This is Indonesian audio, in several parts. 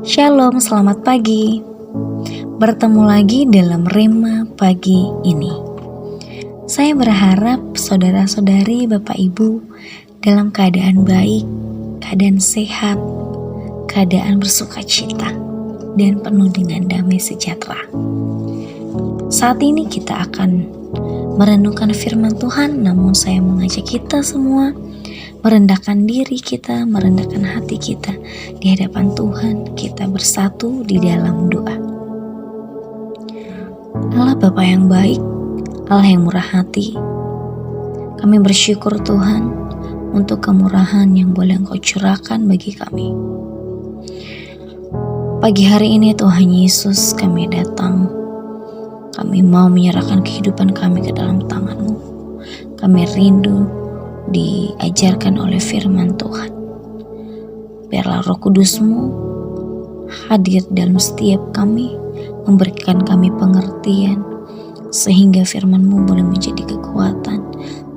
Shalom, selamat pagi. Bertemu lagi dalam Rema pagi ini. Saya berharap saudara-saudari, Bapak Ibu dalam keadaan baik, keadaan sehat, keadaan bersukacita, dan penuh dengan damai sejahtera. Saat ini kita akan merenungkan firman Tuhan, namun saya mengajak kita semua merendahkan diri kita, merendahkan hati kita di hadapan Tuhan. Kita bersatu di dalam doa. Allah Bapa yang baik, Allah yang murah hati, kami bersyukur Tuhan untuk kemurahan yang boleh Engkau curahkan bagi kami. Pagi hari ini Tuhan Yesus, kami datang, kami mau menyerahkan kehidupan kami ke dalam tangan-Mu. Kami rindu diajarkan oleh firman Tuhan. Biarlah Roh Kudus-Mu hadir dalam setiap kami, memberikan kami pengertian, sehingga firman-Mu boleh menjadi kekuatan,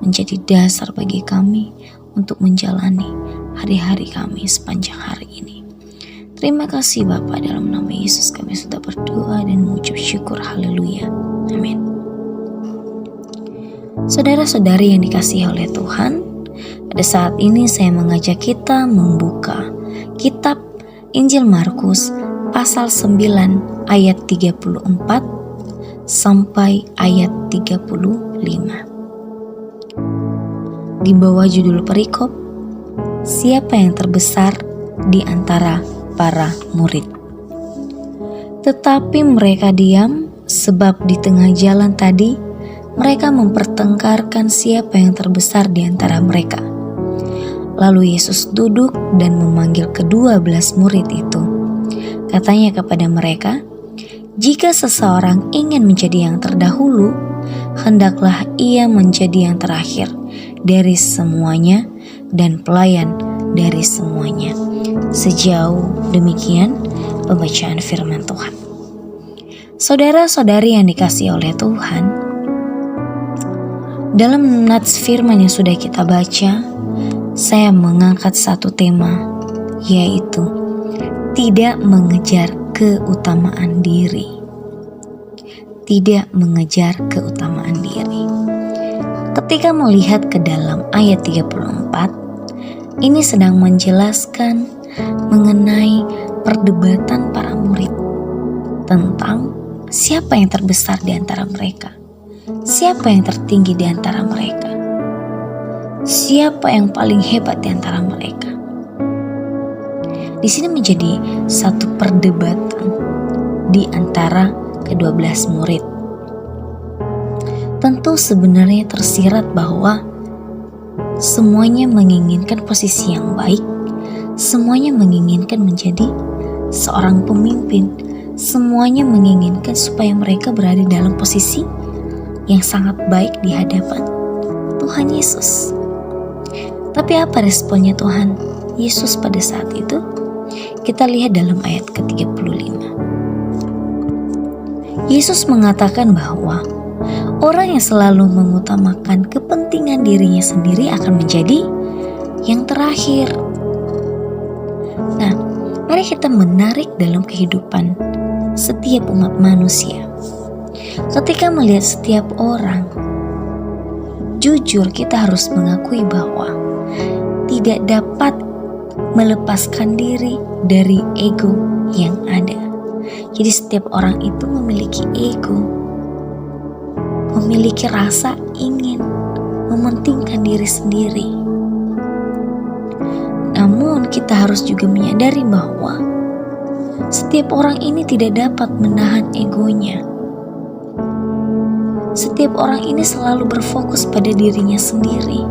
menjadi dasar bagi kami untuk menjalani hari-hari kami sepanjang hari ini. Terima kasih Bapa, dalam nama Yesus kami sudah berdoa dan mengucap syukur. Haleluya. Amin. Saudara-saudari yang dikasihi oleh Tuhan, pada saat ini saya mengajak kita membuka kitab Injil Markus pasal 9 ayat 34 sampai ayat 35. Di bawah judul perikop, siapa yang terbesar di antara para murid. Tetapi mereka diam, sebab di tengah jalan tadi mereka mempertengkarkan siapa yang terbesar di antara mereka. Lalu Yesus duduk dan memanggil ke-12 murid itu. Katanya kepada mereka, "Jika seseorang ingin menjadi yang terdahulu, hendaklah ia menjadi yang terakhir dari semuanya dan pelayan dari semuanya." Sejauh demikian pembacaan firman Tuhan. Saudara-saudari yang dikasihi oleh Tuhan, dalam nats firman yang sudah kita baca, saya mengangkat satu tema, yaitu tidak mengejar keutamaan diri. Tidak mengejar keutamaan diri. Ketika melihat ke dalam ayat 34, ini sedang menjelaskan mengenai perdebatan para murid tentang siapa yang terbesar di antara mereka. Siapa yang tertinggi di antara mereka? Siapa yang paling hebat di antara mereka? Di sini menjadi satu perdebatan di antara ke-12 murid. Tentu sebenarnya tersirat bahwa semuanya menginginkan posisi yang baik, semuanya menginginkan menjadi seorang pemimpin, semuanya menginginkan supaya mereka berada dalam posisi yang sangat baik di hadapan Tuhan Yesus. Tapi apa responnya Tuhan Yesus pada saat itu? Kita lihat dalam ayat ke-35. Yesus mengatakan bahwa orang yang selalu mengutamakan kepentingan dirinya sendiri akan menjadi yang terakhir. Nah, mari kita menarik dalam kehidupan setiap umat manusia. Ketika melihat setiap orang, jujur kita harus mengakui bahwa tidak dapat melepaskan diri dari ego yang ada. Jadi setiap orang itu memiliki ego, memiliki rasa ingin mementingkan diri sendiri. Namun kita harus juga menyadari bahwa setiap orang ini tidak dapat menahan egonya. Setiap orang ini selalu berfokus pada dirinya sendiri,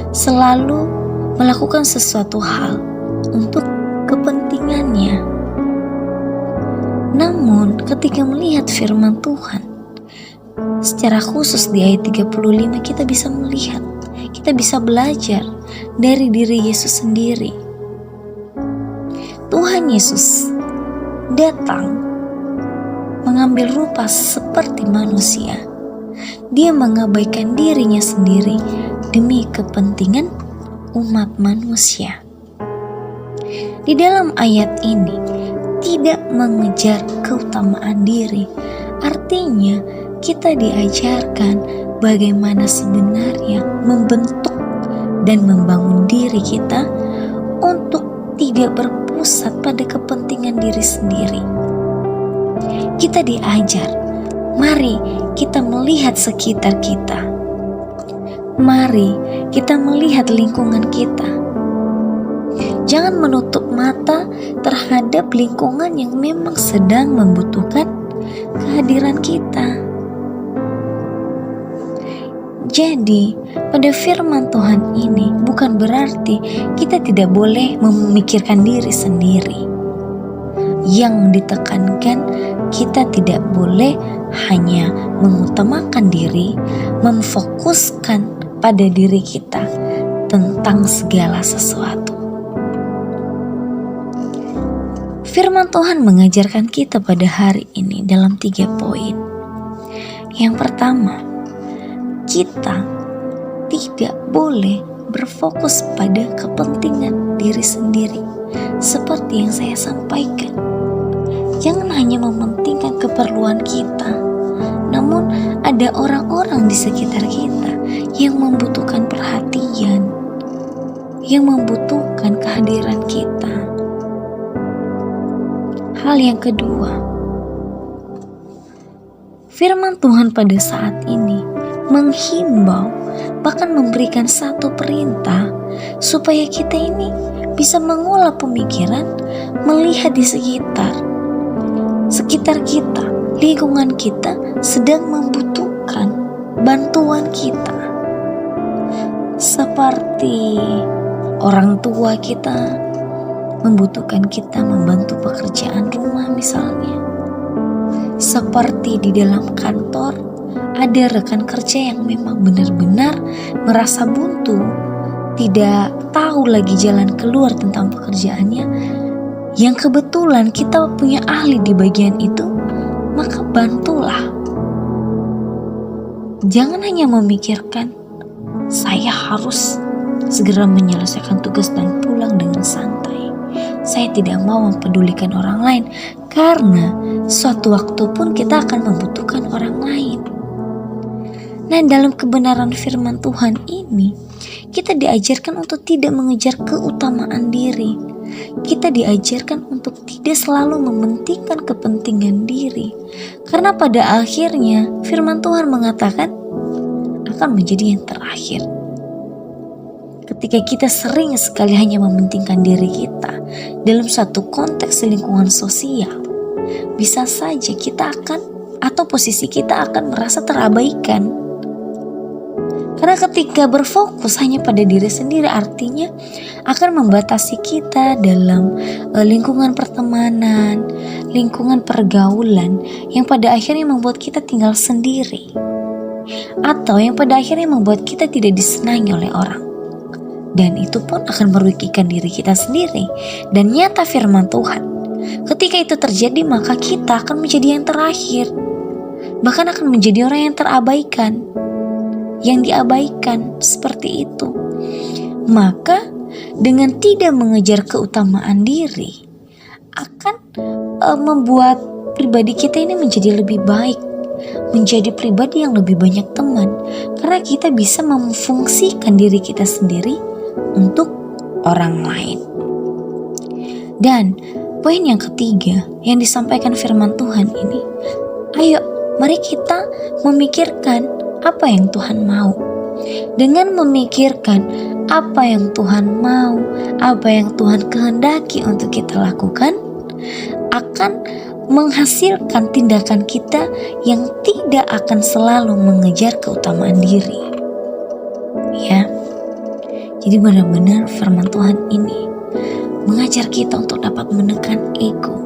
selalu melakukan sesuatu hal untuk kepentingannya. Namun ketika melihat firman Tuhan, secara khusus di ayat 35 kita bisa melihat, kita bisa belajar dari diri Yesus sendiri. Tuhan Yesus datang mengambil rupa seperti manusia. Dia mengabaikan dirinya sendiri demi kepentingan umat manusia. Di dalam ayat ini tidak mengejar keutamaan diri. Artinya kita diajarkan bagaimana sebenarnya membentuk dan membangun diri kita untuk tidak berpusat pada kepentingan diri sendiri. Kita diajar, mari kita melihat sekitar kita. Mari kita melihat lingkungan kita. Jangan menutup mata terhadap lingkungan yang memang sedang membutuhkan kehadiran kita. Jadi, pada firman Tuhan ini bukan berarti kita tidak boleh memikirkan diri sendiri. Yang ditekankan, kita tidak boleh hanya mengutamakan diri, memfokuskan pada diri kita tentang segala sesuatu. Firman Tuhan mengajarkan kita pada hari ini dalam 3 poin. Yang pertama, kita tidak boleh berfokus pada kepentingan diri sendiri. Seperti yang saya sampaikan, jangan hanya mementingkan keperluan kita, namun ada orang-orang di sekitar kita yang membutuhkan perhatian, yang membutuhkan kehadiran kita. Hal yang kedua, firman Tuhan pada saat ini menghimbau, bahkan memberikan satu perintah supaya kita ini bisa mengolah pemikiran, melihat di sekitar kita, lingkungan kita sedang membutuhkan bantuan kita. Seperti orang tua kita membutuhkan kita membantu pekerjaan rumah misalnya. Seperti di dalam kantor, ada rekan kerja yang memang benar-benar merasa buntu, tidak tahu lagi jalan keluar tentang pekerjaannya, yang kebetulan kita punya ahli di bagian itu, maka bantulah. Jangan hanya memikirkan, saya harus segera menyelesaikan tugas dan pulang dengan santai. Saya tidak mau mempedulikan orang lain, karena suatu waktu pun kita akan membutuhkan orang lain. Nah, dalam kebenaran firman Tuhan ini, kita diajarkan untuk tidak mengejar keutamaan diri. Kita diajarkan untuk tidak selalu mementingkan kepentingan diri. Karena pada akhirnya firman Tuhan mengatakan akan menjadi yang terakhir. Ketika kita sering sekali hanya mementingkan diri kita dalam suatu konteks lingkungan sosial, bisa saja kita akan, atau posisi kita akan merasa terabaikan. Karena ketika berfokus hanya pada diri sendiri, artinya akan membatasi kita dalam lingkungan pertemanan, lingkungan pergaulan, yang pada akhirnya membuat kita tinggal sendiri, atau yang pada akhirnya membuat kita tidak disenangi oleh orang. Dan itu pun akan merugikan diri kita sendiri. Dan nyata firman Tuhan, ketika itu terjadi, maka kita akan menjadi yang terakhir, bahkan akan menjadi orang yang terabaikan, yang diabaikan, seperti itu. Maka dengan tidak mengejar keutamaan diri akan membuat pribadi kita ini menjadi lebih baik, menjadi pribadi yang lebih banyak teman, karena kita bisa memfungsikan diri kita sendiri untuk orang lain. Dan poin yang ketiga yang disampaikan firman Tuhan ini, ayo mari kita memikirkan apa yang Tuhan mau. Dengan memikirkan apa yang Tuhan mau, apa yang Tuhan kehendaki untuk kita lakukan, akan menghasilkan tindakan kita yang tidak akan selalu mengejar keutamaan diri. Ya, jadi benar-benar firman Tuhan ini mengajar kita untuk dapat menekan ego.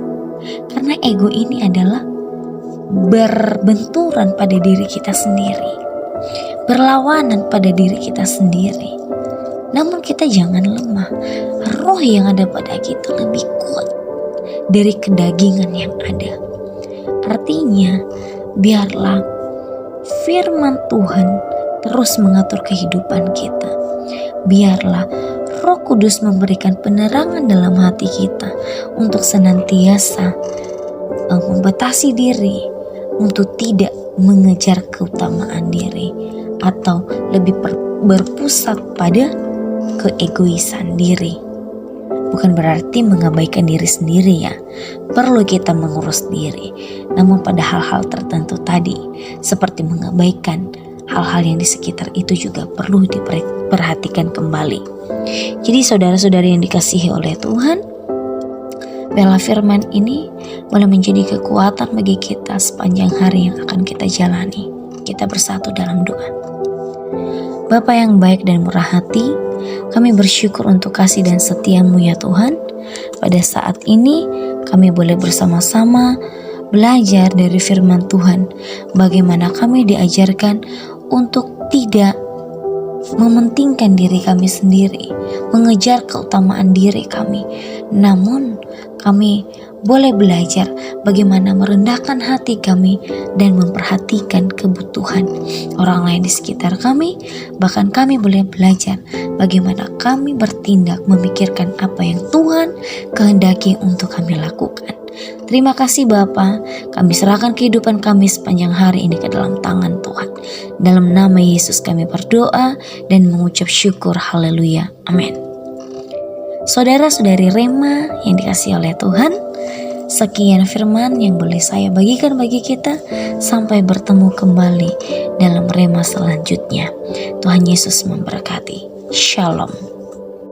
Karena ego ini adalah berbenturan pada diri kita sendiri, berlawanan pada diri kita sendiri. Namun kita jangan lemah. Roh yang ada pada kita lebih kuat dari kedagingan yang ada. Artinya, biarlah firman Tuhan terus mengatur kehidupan kita. Biarlah Roh Kudus memberikan penerangan dalam hati kita untuk senantiasa membatasi diri untuk tidak mengejar keutamaan diri atau lebih berpusat pada keegoisan diri. Bukan berarti mengabaikan diri sendiri ya, perlu kita mengurus diri. Namun pada hal-hal tertentu tadi, seperti mengabaikan hal-hal yang di sekitar itu juga perlu diperhatikan kembali. Jadi saudara-saudari yang dikasihi oleh Tuhan, bela firman ini boleh menjadi kekuatan bagi kita sepanjang hari yang akan kita jalani. Kita bersatu dalam doa. Bapa yang baik dan murah hati, kami bersyukur untuk kasih dan setia-Mu ya Tuhan. Pada saat ini kami boleh bersama-sama belajar dari firman Tuhan. Bagaimana kami diajarkan untuk tidak mementingkan diri kami sendiri, mengejar keutamaan diri kami. Namun kami boleh belajar bagaimana merendahkan hati kami dan memperhatikan kebutuhan orang lain di sekitar kami. Bahkan kami boleh belajar bagaimana kami bertindak memikirkan apa yang Tuhan kehendaki untuk kami lakukan. Terima kasih Bapa, kami serahkan kehidupan kami sepanjang hari ini ke dalam tangan Tuhan. Dalam nama Yesus kami berdoa dan mengucap syukur, haleluya, amin. Saudara-saudari Rema yang dikasihi oleh Tuhan, sekian firman yang boleh saya bagikan bagi kita. Sampai bertemu kembali dalam Rema selanjutnya. Tuhan Yesus memberkati. Shalom.